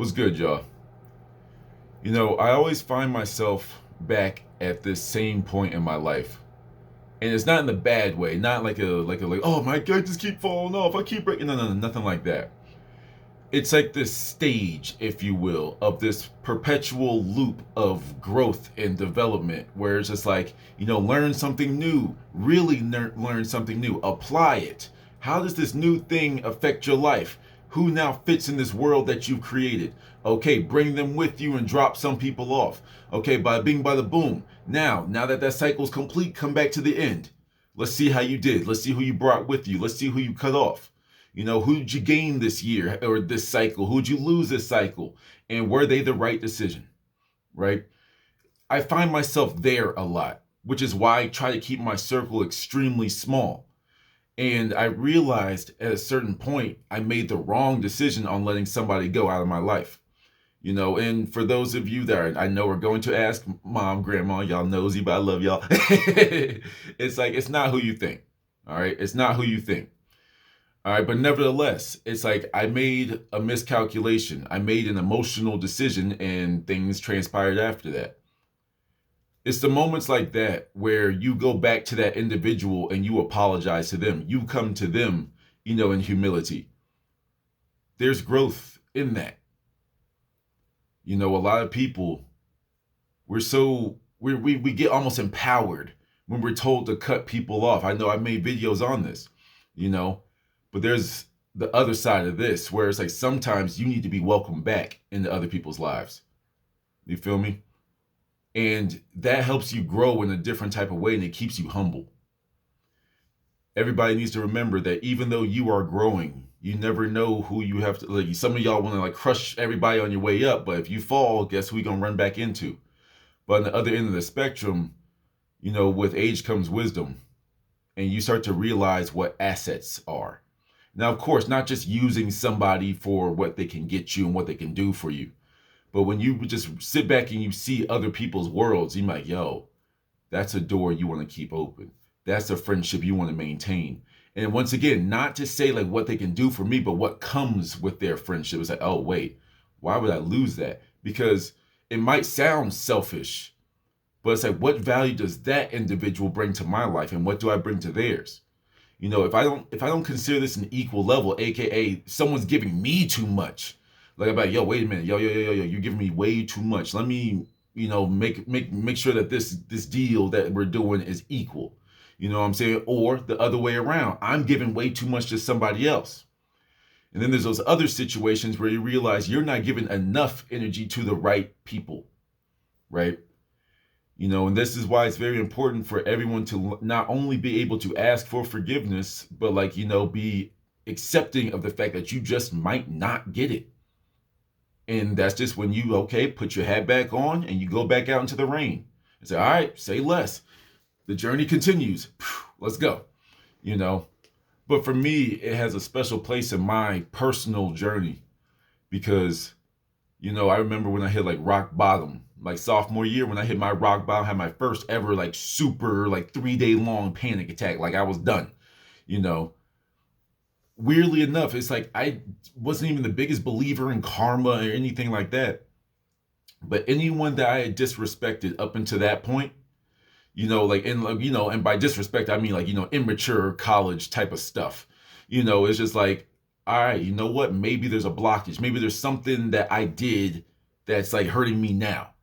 What's good, y'all? I always find myself back at this same point in my life. And it's not in a bad way, not like oh my god, I just keep falling off. I keep breaking no, nothing like that. It's like this stage, if you will, of this perpetual loop of growth and development where it's just like, learn something new, really learn something new, apply it. How does this new thing affect your life? Who now fits in this world that you've created? Okay, bring them with you and drop some people off. Okay, by bing, by the boom. Now that cycle's complete, come back to the end. Let's see how you did. Let's see who you brought with you. Let's see who you cut off. Who did you gain this year or this cycle? Who did you lose this cycle? And were they the right decision? Right? I find myself there a lot, which is why I try to keep my circle extremely small. And I realized at a certain point, I made the wrong decision on letting somebody go out of my life. And for those of you that I know are going to ask, mom, grandma, y'all nosy, but I love y'all. It's like, it's not who you think. All right. It's not who you think. All right, but nevertheless, it's like I made a miscalculation. I made an emotional decision and things transpired after that. It's the moments like that where you go back to that individual and you apologize to them. You come to them, in humility. There's growth in that. A lot of people, we get almost empowered when we're told to cut people off. I know I made videos on this, you know, but there's the other side of this where it's like sometimes you need to be welcomed back into other people's lives. You feel me? And that helps you grow in a different type of way and it keeps you humble. Everybody needs to remember that even though you are growing, you never know who you have to, like, some of y'all want to like crush everybody on your way up, but if you fall, guess who you gonna run back into? But on the other end of the spectrum, with age comes wisdom, and you start to realize what assets are. Now, of course, not just using somebody for what they can get you and what they can do for you, but when you just sit back and you see other people's worlds, you're like, yo, that's a door you want to keep open. That's a friendship you want to maintain. And once again, not to say like what they can do for me, but what comes with their friendship. It's like, oh, wait, why would I lose that? Because it might sound selfish, but it's like, what value does that individual bring to my life, and what do I bring to theirs? If I don't consider this an equal level, aka someone's giving me too much, like I'm like, yo, wait a minute, yo, you're giving me way too much. Let me, make sure that this deal that we're doing is equal. You know what I'm saying? Or the other way around, I'm giving way too much to somebody else. And then there's those other situations where you realize you're not giving enough energy to the right people, right? And this is why it's very important for everyone to not only be able to ask for forgiveness, but like, be accepting of the fact that you just might not get it. And that's just when you, okay, put your hat back on and you go back out into the rain and say, all right, say less. The journey continues. Let's go, you know. But for me, it has a special place in my personal journey because, I remember when I hit like rock bottom, like sophomore year, when I hit my rock bottom, had my first ever like super like 3 day long panic attack. Like I was done, you know. Weirdly enough, it's like I wasn't even the biggest believer in karma or anything like that. But anyone that I had disrespected up until that point, and by disrespect, I mean like, immature college type of stuff. It's just like, all right, you know what? Maybe there's a blockage. Maybe there's something that I did that's like hurting me now.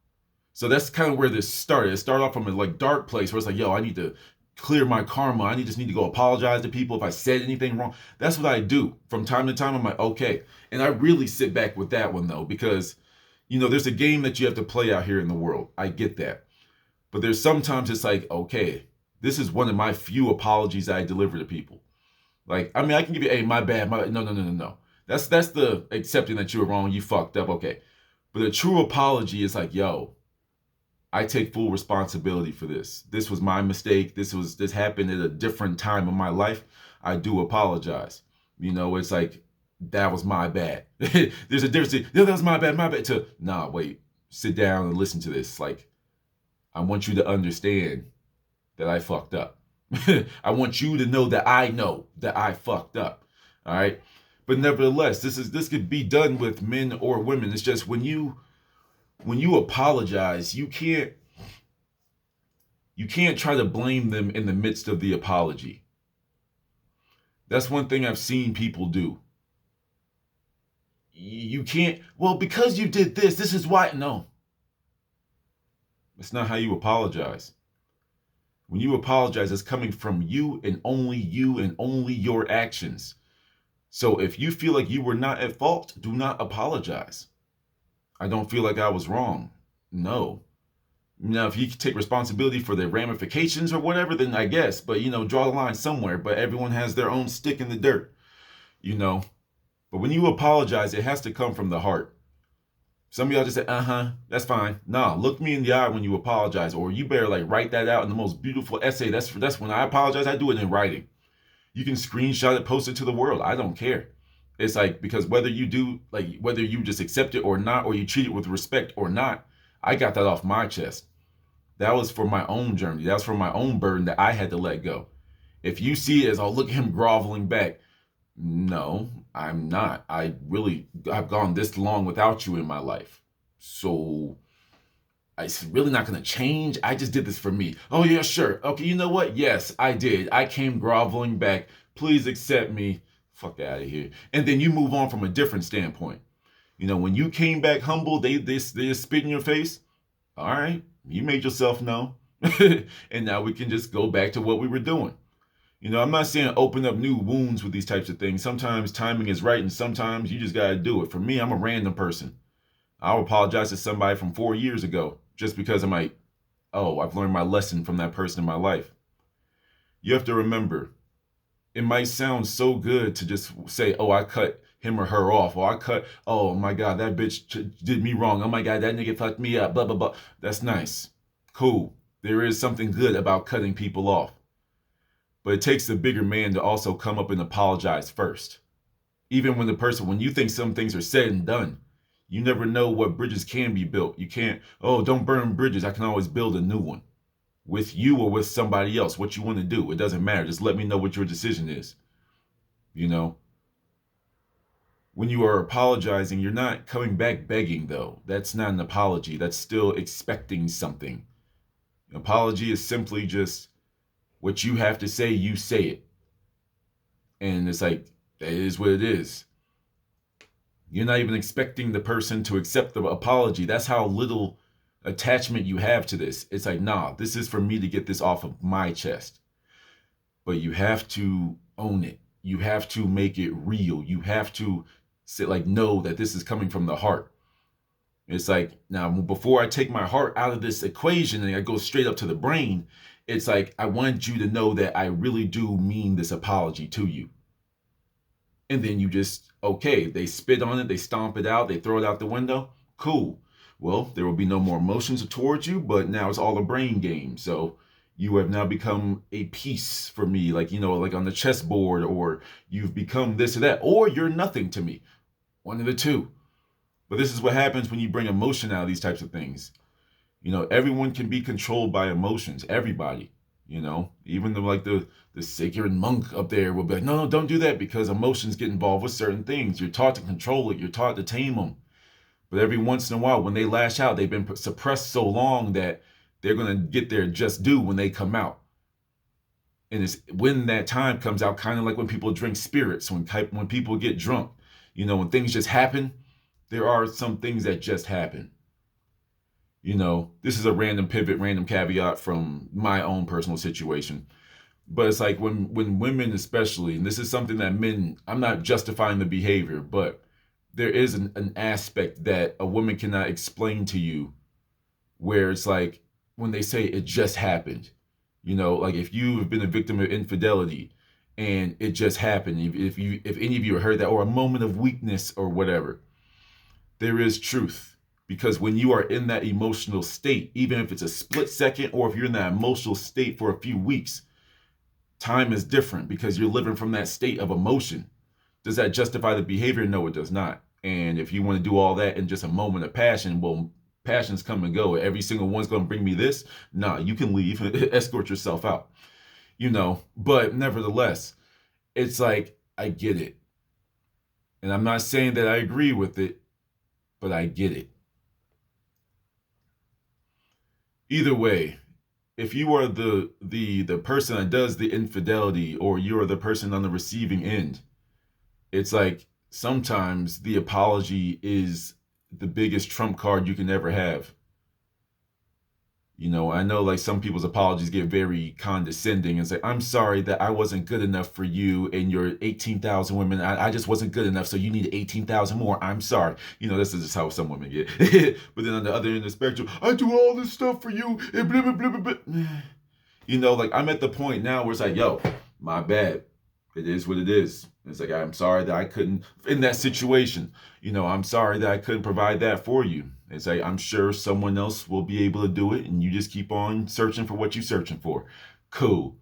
So that's kind of where this started. It started off from a like dark place where it's like, yo, I need to clear my karma. Just need to go apologize to people if I said anything wrong. That's what I do from time to time. I'm like, okay. And I really sit back with that one though, because, there's a game that you have to play out here in the world. I get that. But there's sometimes it's like, okay, this is one of my few apologies I deliver to people. Like, I mean, I can give you, hey, my bad, no. That's the accepting that you were wrong, you fucked up, okay. But a true apology is like, yo, I take full responsibility for this. This was my mistake. This happened at a different time in my life. I do apologize. It's like, that was my bad. There's a difference. No, that was my bad. To, nah, wait, sit down and listen to this. Like, I want you to understand that I fucked up. I want you to know that I fucked up. All right. But nevertheless, this could be done with men or women. It's just when you apologize, you can't try to blame them in the midst of the apology. That's one thing I've seen people do. You can't, well, because you did this is why. No, that's not how you apologize. When you apologize, it's coming from you and only your actions. So if you feel like you were not at fault, do not apologize. I don't feel like I was wrong. No. Now, if you take responsibility for the ramifications or whatever, then I guess, but draw the line somewhere. But everyone has their own stick in the dirt, you know. But when you apologize, it has to come from the heart. Some of y'all just say, that's fine. Nah, look me in the eye when you apologize, or you better like write that out in the most beautiful essay. That's when I apologize. I do it in writing. You can screenshot it, post it to the world. I don't care. It's like, because whether you just accept it or not, or you treat it with respect or not, I got that off my chest. That was for my own journey. That was for my own burden that I had to let go. If you see it as, oh, look at him groveling back. No, I'm not. I've gone this long without you in my life. So it's really not going to change. I just did this for me. Oh, yeah, sure. Okay, you know what? Yes, I did. I came groveling back. Please accept me. Fuck out of here. And then you move on from a different standpoint. When you came back humble, they spit in your face. All right, you made yourself known. And now we can just go back to what we were doing. I'm not saying open up new wounds with these types of things. Sometimes timing is right, and sometimes you just got to do it. For me, I'm a random person. I'll apologize to somebody from 4 years ago just because I've learned my lesson from that person in my life. You have to remember, it might sound so good to just say, oh, I cut him or her off, or oh my God, that bitch did me wrong. Oh my God, that nigga fucked me up, blah, blah, blah. That's nice. Cool. There is something good about cutting people off. But it takes the bigger man to also come up and apologize first. Even when you think some things are said and done, you never know what bridges can be built. You can't, oh, don't burn bridges. I can always build a new one with you or with somebody else. What you want to do, it doesn't matter. Just let me know what your decision is. When you are apologizing, you're not coming back begging, though. That's not an apology. That's still expecting something. An apology is simply just what you have to say, you say it. And it's like, that is what it is. You're not even expecting the person to accept the apology. That's how little attachment you have to this. It's like, nah, this is for me to get this off of my chest. But you have to own it. You have to make it real. You have to know that this is coming from the heart. It's like, now, before I take my heart out of this equation and I go straight up to the brain, it's like, I want you to know that I really do mean this apology to you. And then you just, okay, they spit on it, they stomp it out, they throw it out the window. Cool. Well, there will be no more emotions towards you, but now it's all a brain game. So you have now become a piece for me, like on the chessboard, or you've become this or that, or you're nothing to me. One of the two. But this is what happens when you bring emotion out of these types of things. Everyone can be controlled by emotions. Everybody. Even the sacred monk up there will be like, no, don't do that, because emotions get involved with certain things. You're taught to control it. You're taught to tame them. But every once in a while, when they lash out, they've been suppressed so long that they're going to get their just due when they come out. And it's when that time comes out, kind of like when people drink spirits, when people get drunk, when things just happen, there are some things that just happen. This is a random pivot, random caveat from my own personal situation. But it's like when women especially, and this is something that men, I'm not justifying the behavior, but there is an aspect that a woman cannot explain to you, where it's like when they say it just happened. Like if you have been a victim of infidelity and it just happened, if any of you have heard that, or a moment of weakness or whatever, there is truth. Because when you are in that emotional state, even if it's a split second, or if you're in that emotional state for a few weeks, time is different because you're living from that state of emotion. Does that justify the behavior? No, it does not. And if you want to do all that in just a moment of passion, well, passions come and go. Every single one's going to bring me this. Nah, you can leave, escort yourself out. But nevertheless, it's like, I get it. And I'm not saying that I agree with it, but I get it. Either way, if you are the person that does the infidelity, or you are the person on the receiving end, it's like sometimes the apology is the biggest trump card you can ever have. I know like some people's apologies get very condescending and say, I'm sorry that I wasn't good enough for you and your 18,000 women. I just wasn't good enough, so you need 18,000 more. I'm sorry. This is just how some women get. But then on the other end of the spectrum, I do all this stuff for you and blah, blah, blah, blah, blah. Like I'm at the point now where it's like, yo, my bad. It is what it is. It's like, I'm sorry that I couldn't, in that situation, I'm sorry that I couldn't provide that for you. It's like, I'm sure someone else will be able to do it, and you just keep on searching for what you're searching for. Cool.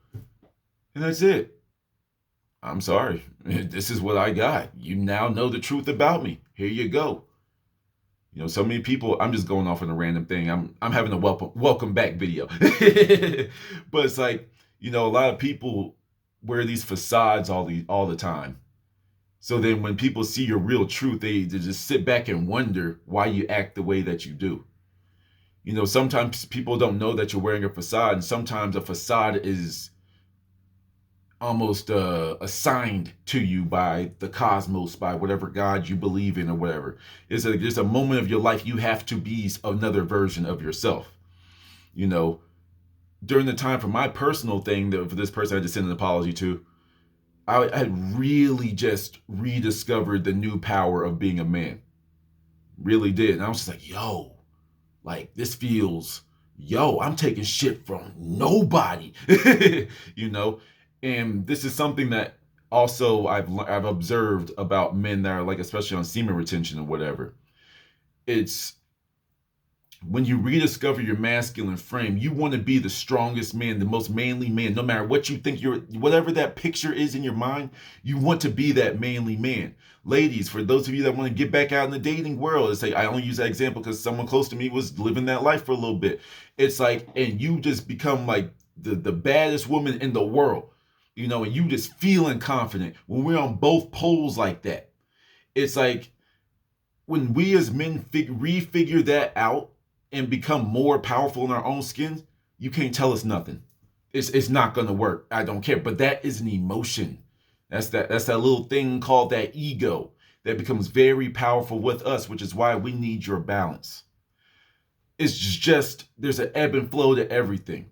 And that's it. I'm sorry. This is what I got. You now know the truth about me. Here you go. So many people, I'm just going off on a random thing. I'm having a welcome back video. But it's like, a lot of people wear these facades all the time. So then when people see your real truth, they just sit back and wonder why you act the way that you do. Sometimes people don't know that you're wearing a facade, and sometimes a facade is almost assigned to you by the cosmos, by whatever God you believe in or whatever. There's a moment of your life you have to be another version of yourself. During the time for my personal thing, for this person I just sent an apology to, I had really just rediscovered the new power of being a man. Really did. And I was just like, yo, like this feels, I'm taking shit from nobody. And this is something that also I've observed about men that are like, especially on semen retention or whatever. It's when you rediscover your masculine frame, you want to be the strongest man, the most manly man, no matter what you think whatever that picture is in your mind, you want to be that manly man. Ladies, for those of you that want to get back out in the dating world, it's like, I only use that example because someone close to me was living that life for a little bit. It's like, and you just become like the baddest woman in the world, and you just feeling confident when we're on both poles like that. It's like when we as men refigure that out and become more powerful in our own skin, you can't tell us nothing. It's not gonna work. I don't care. But that is an emotion. That's that little thing called that ego that becomes very powerful with us, which is why we need your balance. It's just there's an ebb and flow to everything.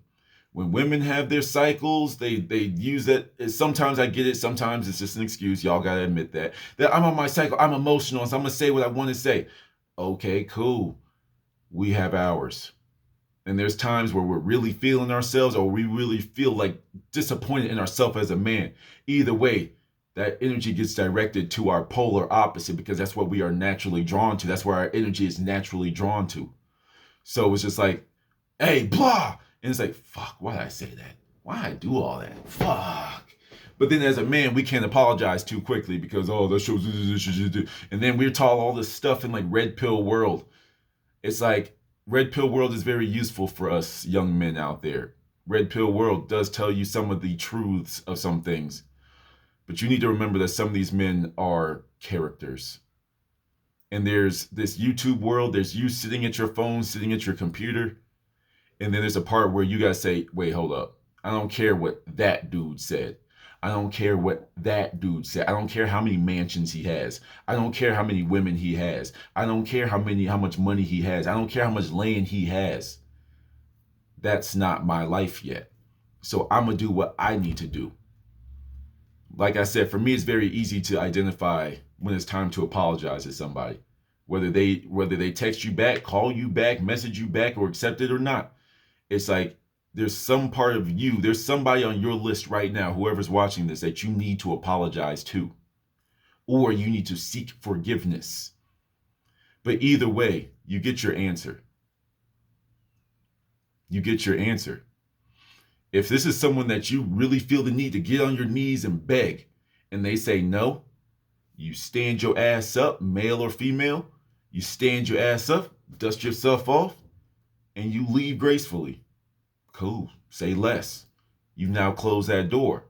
When women have their cycles, they use that. Sometimes I get it. Sometimes it's just an excuse. Y'all gotta admit that I'm on my cycle. I'm emotional, so I'm gonna say what I want to say. Okay, cool. We have ours. And there's times where we're really feeling ourselves, or we really feel like disappointed in ourselves as a man. Either way, that energy gets directed to our polar opposite, because that's what we are naturally drawn to. That's where our energy is naturally drawn to. So it's just like, hey, blah. And it's like, fuck, why did I say that? Why did I do all that? Fuck. But then as a man, we can't apologize too quickly because, that shows, and then we're taught all this stuff in like red pill world. It's like red pill world is very useful for us young men out there. Red pill world does tell you some of the truths of some things. But you need to remember that some of these men are characters. And there's this YouTube world, there's you sitting at your phone, sitting at your computer. And then there's a part where you gotta say, wait, hold up. I don't care what that dude said. I don't care what that dude said. I don't care how many mansions he has. I don't care how many women he has. I don't care how much money he has. I don't care how much land he has. That's not my life yet. So I'm gonna do what I need to do. Like I said, for me, it's very easy to identify when it's time to apologize to somebody. Whether they text you back, call you back, message you back, or accept it or not. It's like, there's some part of you, there's somebody on your list right now, whoever's watching this, that you need to apologize to, or you need to seek forgiveness. But either way, you get your answer. You get your answer. If this is someone that you really feel the need to get on your knees and beg, and they say no, you stand your ass up, male or female, you stand your ass up, dust yourself off, and you leave gracefully. Cool. Say less. You've now closed that door.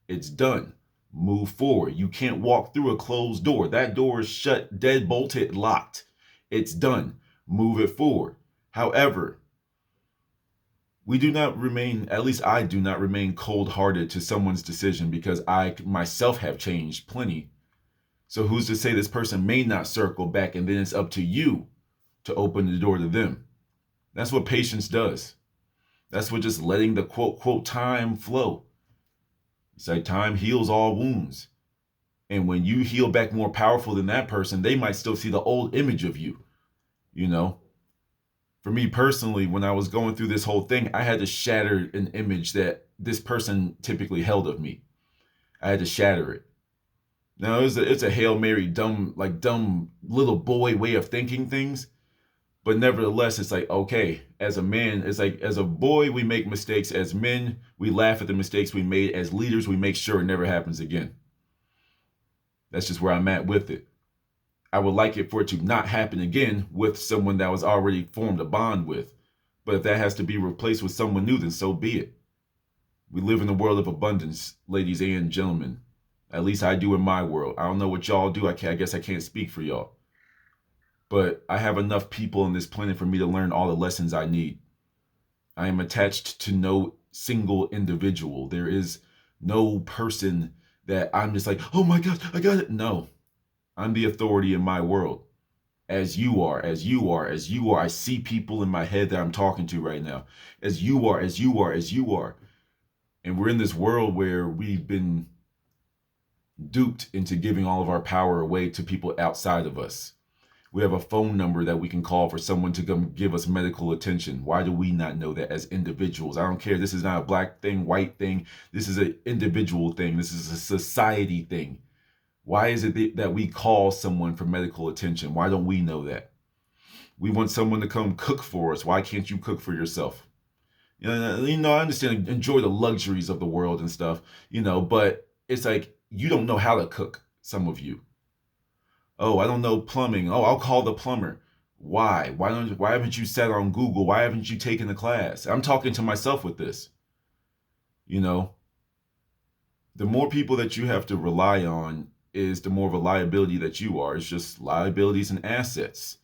It's done. Move forward. You can't walk through a closed door. That door is shut, dead bolted, locked. It's done. Move it forward. However, we do not remain, at least I do not remain cold hearted to someone's decision, because I myself have changed plenty. So who's to say this person may not circle back, and then it's up to you to open the door to them. That's what patience does. That's what just letting the quote, quote, time flow. It's like time heals all wounds. And when you heal back more powerful than that person, they might still see the old image of you, you know? For me personally, when I was going through this whole thing, I had to shatter an image that this person typically held of me. I had to shatter it. Now, it's a Hail Mary, dumb little boy way of thinking things. But nevertheless, it's like, okay, as a man, it's like, as a boy, we make mistakes. As men, we laugh at the mistakes we made. As leaders, we make sure it never happens again. That's just where I'm at with it. I would like it for it to not happen again with someone that was already formed a bond with. But if that has to be replaced with someone new, then so be it. We live in a world of abundance, ladies and gentlemen. At least I do in my world. I don't know what y'all do. I guess I can't speak for y'all. But I have enough people on this planet for me to learn all the lessons I need. I am attached to no single individual. There is no person that I'm just like, oh my gosh, I got it. No, I'm the authority in my world. As you are, as you are, as you are. I see people in my head that I'm talking to right now. As you are, as you are, as you are. And we're in this world where we've been duped into giving all of our power away to people outside of us. We have a phone number that we can call for someone to come give us medical attention. Why do we not know that as individuals? I don't care. This is not a black thing, white thing. This is an individual thing. This is a society thing. Why is it that we call someone for medical attention? Why don't we know that? We want someone to come cook for us. Why can't you cook for yourself? I understand, enjoy the luxuries of the world and stuff, but it's like, you don't know how to cook, some of you. Oh, I don't know plumbing. Oh, I'll call the plumber. Why? Why haven't you sat on Google? Why haven't you taken the class? I'm talking to myself with this. The more people that you have to rely on is the more of a liability that you are. It's just liabilities and assets.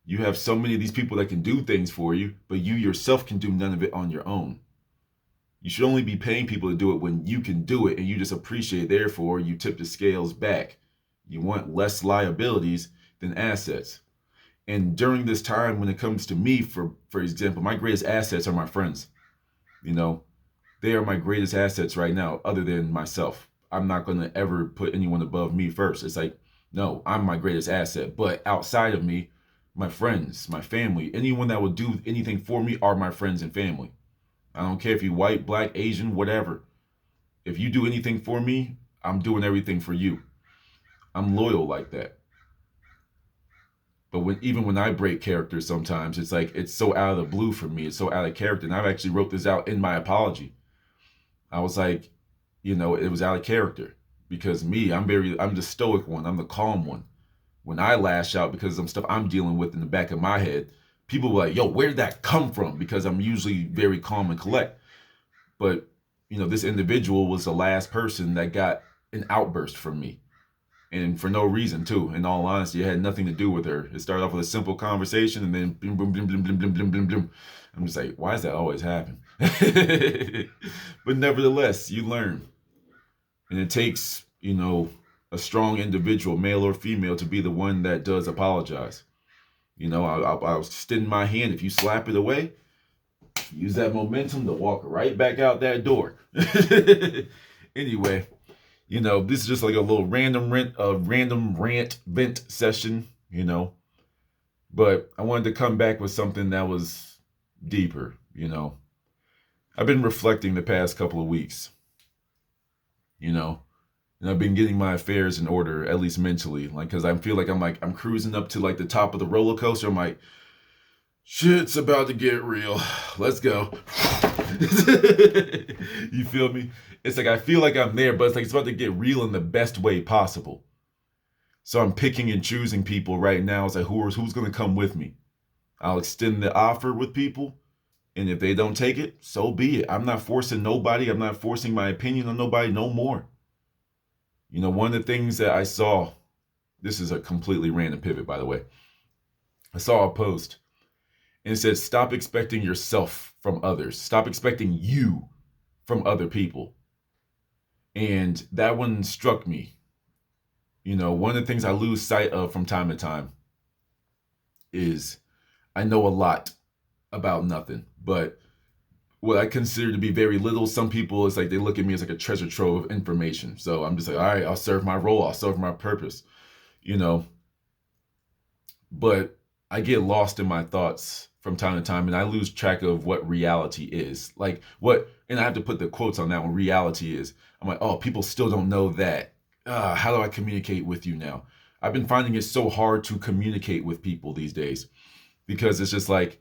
You have so many of these people that can do things for you, but you yourself can do none of it on your own. You should only be paying people to do it when you can do it and you just appreciate it. Therefore, you tip the scales back. You want less liabilities than assets. And during this time, when it comes to me, for example, my greatest assets are my friends. They are my greatest assets right now, other than myself. I'm not going to ever put anyone above me first. It's like, no, I'm my greatest asset. But outside of me, my friends, my family, anyone that will do anything for me are my friends and family. I don't care if you're white, black, Asian, whatever. If you do anything for me, I'm doing everything for you. I'm loyal like that. But even when I break character, sometimes it's like, it's so out of the blue for me. It's so out of character. And I've actually wrote this out in my apology. I was like, it was out of character, because I'm the stoic one. I'm the calm one. When I lash out because of some stuff I'm dealing with in the back of my head, people were like, yo, where did that come from? Because I'm usually very calm and collect. But, this individual was the last person that got an outburst from me. And for no reason, too. In all honesty, it had nothing to do with her. It started off with a simple conversation, and then boom, boom, boom, boom, boom, boom, boom, boom, boom. I'm just like, why does that always happen? But nevertheless, you learn. And it takes, a strong individual, male or female, to be the one that does apologize. I'll extend my hand. If you slap it away, use that momentum to walk right back out that door. Anyway. This is just like a little random rant vent session, But I wanted to come back with something that was deeper, I've been reflecting the past couple of weeks, and I've been getting my affairs in order, at least mentally, because I feel like I'm cruising up to the top of the roller coaster. I'm like, shit's about to get real. Let's go. You feel me? It's like I feel like I'm there, but it's like it's about to get real in the best way possible. So I'm picking and choosing people right now. It's like, who's going to come with me? I'll extend the offer with people, and if they don't take it, so be it. I'm not forcing nobody. I'm not forcing my opinion on nobody no more. You know, one of the things that I saw, this is a completely random pivot, by the way. I saw a post and it said, stop expecting yourself from others. Stop expecting you from other people. And that one struck me. You know, one of the things I lose sight of from time to time is I know a lot about nothing, but what I consider to be very little, some people, it's like they look at me as like a treasure trove of information. So I'm just like, all right, I'll serve my role, I'll serve my purpose, you know. But I get lost in my thoughts from time to time and I lose track of what reality is. Like what, and I have to put the quotes on that one, reality is. I'm like, oh, people still don't know that. How do I communicate with you now? I've been finding it so hard to communicate with people these days because it's just like,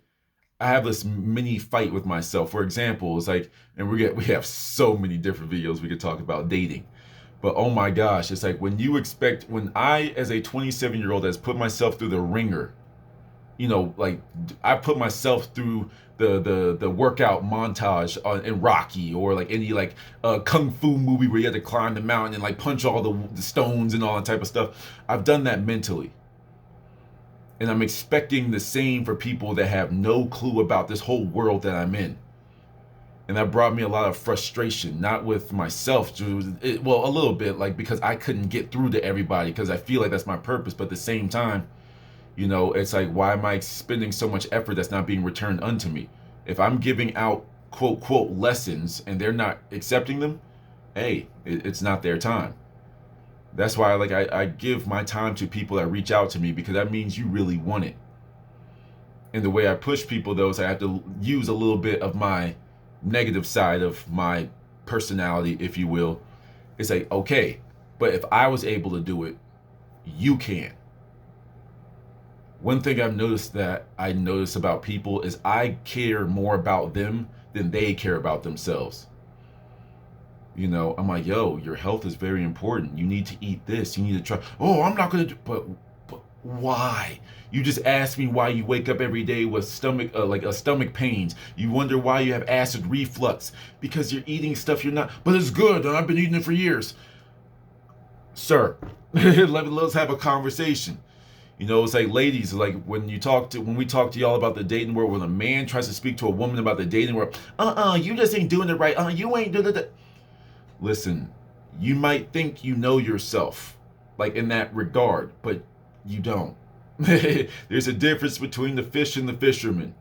I have this mini fight with myself. For example, it's like, and we have so many different videos we could talk about dating. But oh my gosh, it's like when I, as a 27-year-old, has put myself through the ringer, you know, like I put myself through the workout montage in Rocky or like any like kung fu movie where you had to climb the mountain and like punch all the stones and all that type of stuff. I've done that mentally. And I'm expecting the same for people that have no clue about this whole world that I'm in. And that brought me a lot of frustration, not with myself, well, a little bit, like because I couldn't get through to everybody because I feel like that's my purpose. But at the same time, you know, it's like, why am I spending so much effort that's not being returned unto me? If I'm giving out quote, quote, lessons and they're not accepting them, hey, it's not their time. That's why I give my time to people that reach out to me because that means you really want it. And the way I push people though is I have to use a little bit of my negative side of my personality, if you will. It's like, okay, but if I was able to do it, you can. One thing I notice about people is I care more about them than they care about themselves. You know, I'm like, yo, your health is very important. You need to eat this. You need to try. Oh, I'm not gonna do. But why? You just ask me why you wake up every day with stomach pains. You wonder why you have acid reflux because you're eating stuff you're not. But it's good, and I've been eating it for years, sir. Let's have a conversation. You know, it's like ladies, like when we talk to y'all about the dating world, when a man tries to speak to a woman about the dating world, you just ain't doing it right. You ain't doing it. Listen, you might think you know yourself, like in that regard, but you don't. There's a difference between the fish and the fisherman.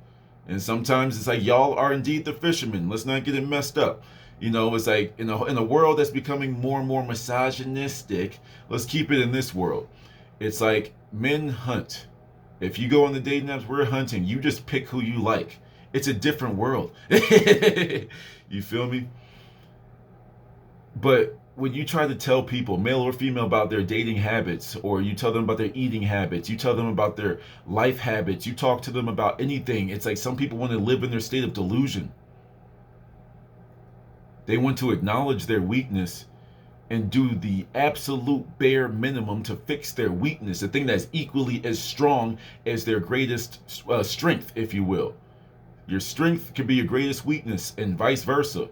And sometimes it's like y'all are indeed the fishermen. Let's not get it messed up. You know, it's like in a world that's becoming more and more misogynistic, let's keep it in this world. It's like men hunt. If you go on the dating apps, we're hunting. You just pick who you like. It's a different world. You feel me? But when you try to tell people, male or female, about their dating habits, or you tell them about their eating habits, you tell them about their life habits, you talk to them about anything, it's like some people want to live in their state of delusion. They want to acknowledge their weakness and do the absolute bare minimum to fix their weakness, the thing that's equally as strong as their greatest strength, if you will. Your strength can be your greatest weakness, and vice versa.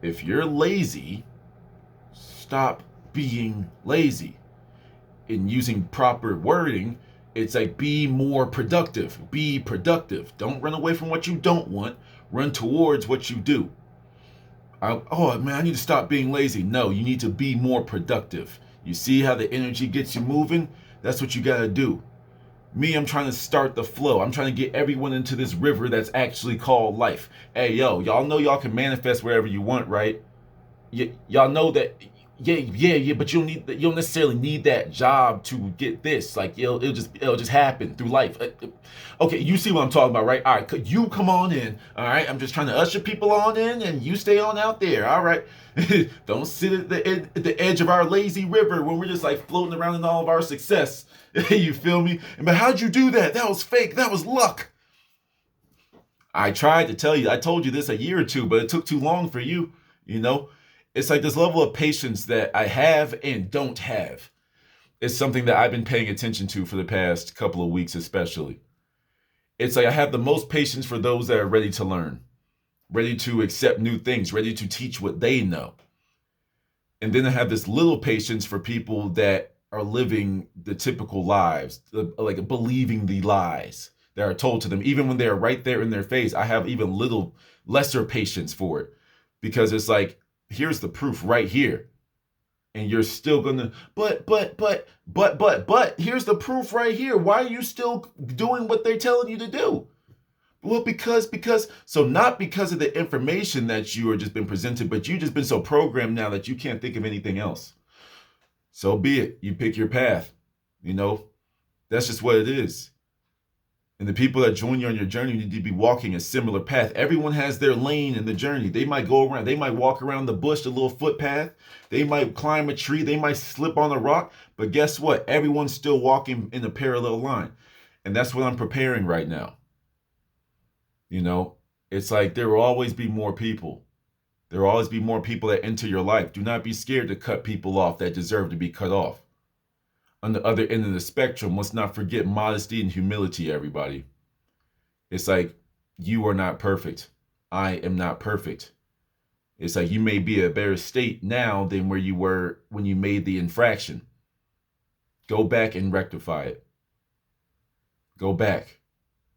If you're lazy, stop being lazy. In using proper wording, it's like be more productive. Be productive. Don't run away from what you don't want. Run towards what you do. Oh man, I need to stop being lazy. No, you need to be more productive. You see how the energy gets you moving? That's what you gotta do. Me, I'm trying to start the flow. I'm trying to get everyone into this river that's actually called life. Hey, yo, y'all know y'all can manifest wherever you want, right? Y'all know that. Yeah. But you don't necessarily need that job to get this. Like it'll just happen through life. Okay, you see what I'm talking about, right? All right, could you come on in? All right, I'm just trying to usher people on in, and you stay on out there. All right, don't sit at the edge of our lazy river when we're just like floating around in all of our success. You feel me? But how'd you do that? That was fake. That was luck. I tried to tell you. I told you this a year or two, but it took too long for you. You know, it's like this level of patience that I have and don't have. It's something that I've been paying attention to for the past couple of weeks, especially. It's like I have the most patience for those that are ready to learn, ready to accept new things, ready to teach what they know. And then I have this little patience for people that are living the typical lives, like believing the lies that are told to them, even when they're right there in their face. I have even little lesser patience for it, because it's like, here's the proof right here. And you're still gonna, but, here's the proof right here. Why are you still doing what they're telling you to do? Well, so not because of the information that you are just been presented, but you just been so programmed now that you can't think of anything else. So be it. You pick your path. You know, that's just what it is. And the people that join you on your journey need to be walking a similar path. Everyone has their lane in the journey. They might go around, they might walk around the bush, the little footpath. They might climb a tree, they might slip on a rock. But guess what? Everyone's still walking in a parallel line. And that's what I'm preparing right now. You know, it's like there will always be more people. There will always be more people that enter your life. Do not be scared to cut people off that deserve to be cut off. On the other end of the spectrum, let's not forget modesty and humility, everybody. It's like, you are not perfect. I am not perfect. It's like, you may be a better state now than where you were when you made the infraction. Go back and rectify it. Go back.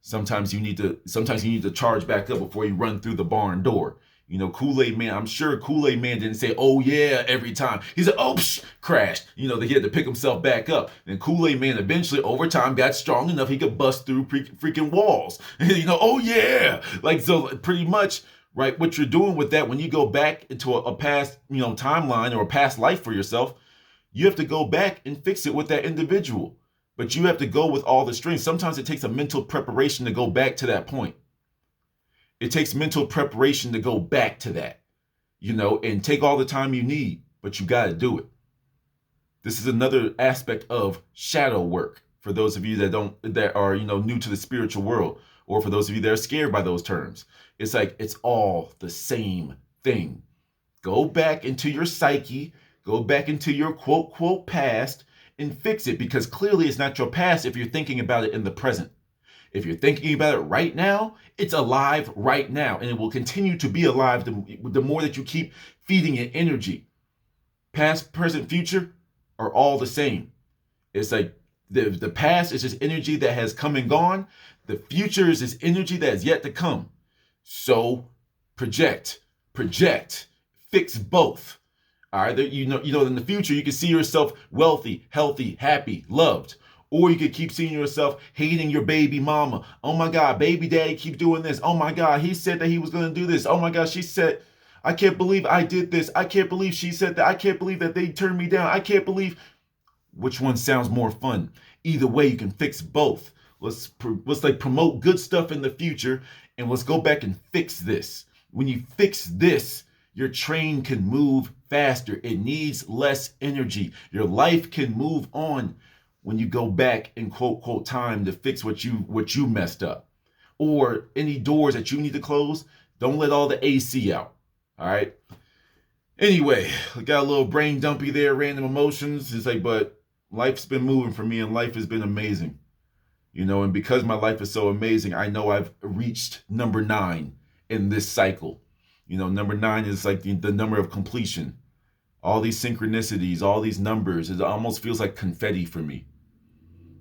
Sometimes you need to charge back up before you run through the barn door. You know, Kool-Aid Man, I'm sure Kool-Aid Man didn't say, oh yeah, every time. He said, oh, crashed. You know, he had to pick himself back up. And Kool-Aid Man eventually, over time, got strong enough he could bust through freaking walls. You know, oh yeah. Like, so pretty much, right, what you're doing with that, when you go back into a past, you know, timeline or a past life for yourself, you have to go back and fix it with that individual. But you have to go with all the strength. Sometimes it takes a mental preparation to go back to that point. It takes mental preparation to go back to that, you know, and take all the time you need, but you got to do it. This is another aspect of shadow work for those of you that are, you know, new to the spiritual world, or for those of you that are scared by those terms. It's like, it's all the same thing. Go back into your psyche, go back into your quote, quote, past, and fix it, because clearly it's not your past if you're thinking about it in the present. If you're thinking about it right now, it's alive right now, and it will continue to be alive the more that you keep feeding it energy. Past, present, future are all the same. It's like the past is just energy that has come and gone. The future is this energy that is yet to come. So project, fix both. All right, you know, in the future, you can see yourself wealthy, healthy, happy, loved. Or you could keep seeing yourself hating your baby mama. Oh my God, baby daddy keep doing this. Oh my God, he said that he was going to do this. Oh my God, she said, I can't believe I did this. I can't believe she said that. I can't believe that they turned me down. I can't believe. Which one sounds more fun? Either way, you can fix both. Let's like promote good stuff in the future, and let's go back and fix this. When you fix this, your train can move faster. It needs less energy. Your life can move on when you go back in quote, quote, time to fix what you messed up. Or any doors that you need to close, don't let all the AC out. All right. Anyway, I got a little brain dumpy there, random emotions. It's like, but life's been moving for me, and life has been amazing. You know, and because my life is so amazing, I know I've reached number 9 in this cycle. You know, number 9 is like the number of completion. All these synchronicities, all these numbers, it almost feels like confetti for me.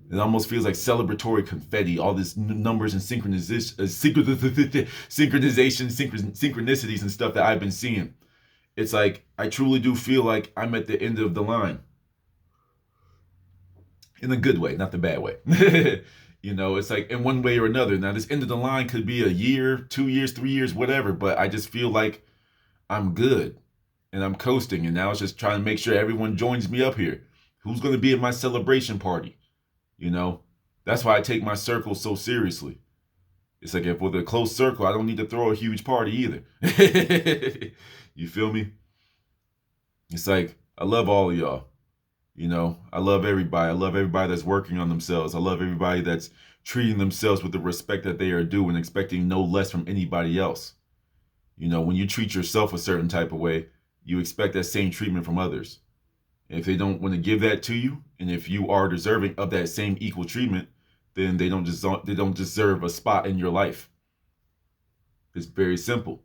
It almost feels like celebratory confetti, all these numbers and synchronicities and stuff that I've been seeing. It's like, I truly do feel like I'm at the end of the line. In a good way, not the bad way. You know, it's like in one way or another. Now, this end of the line could be a year, 2 years, 3 years, whatever, but I just feel like I'm good and I'm coasting. And now it's just trying to make sure everyone joins me up here. Who's going to be at my celebration party? You know, that's why I take my circle so seriously. It's like, if with a close circle, I don't need to throw a huge party either. You feel me? It's like, I love all of y'all. You know, I love everybody. I love everybody that's working on themselves. I love everybody that's treating themselves with the respect that they are due and expecting no less from anybody else. You know, when you treat yourself a certain type of way, you expect that same treatment from others. If they don't want to give that to you, and if you are deserving of that same equal treatment, then they don't deserve a spot in your life. It's very simple.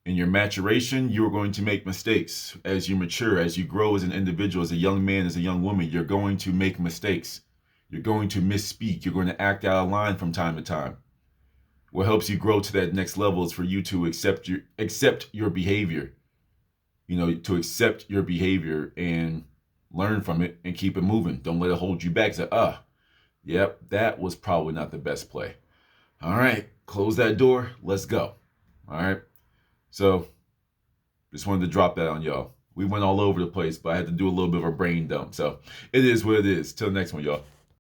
In your maturation, you're going to make mistakes. As you mature, as you grow as an individual, as a young man, as a young woman, you're going to make mistakes. You're going to misspeak. You're going to act out of line from time to time. What helps you grow to that next level is for you to accept your behavior. To accept your behavior and learn from it and keep it moving. Don't let it hold you back. Say, yep, that was probably not the best play. All right, close that door. Let's go. All right. So just wanted to drop that on y'all. We went all over the place, but I had to do a little bit of a brain dump. So it is what it is. Till next one, y'all.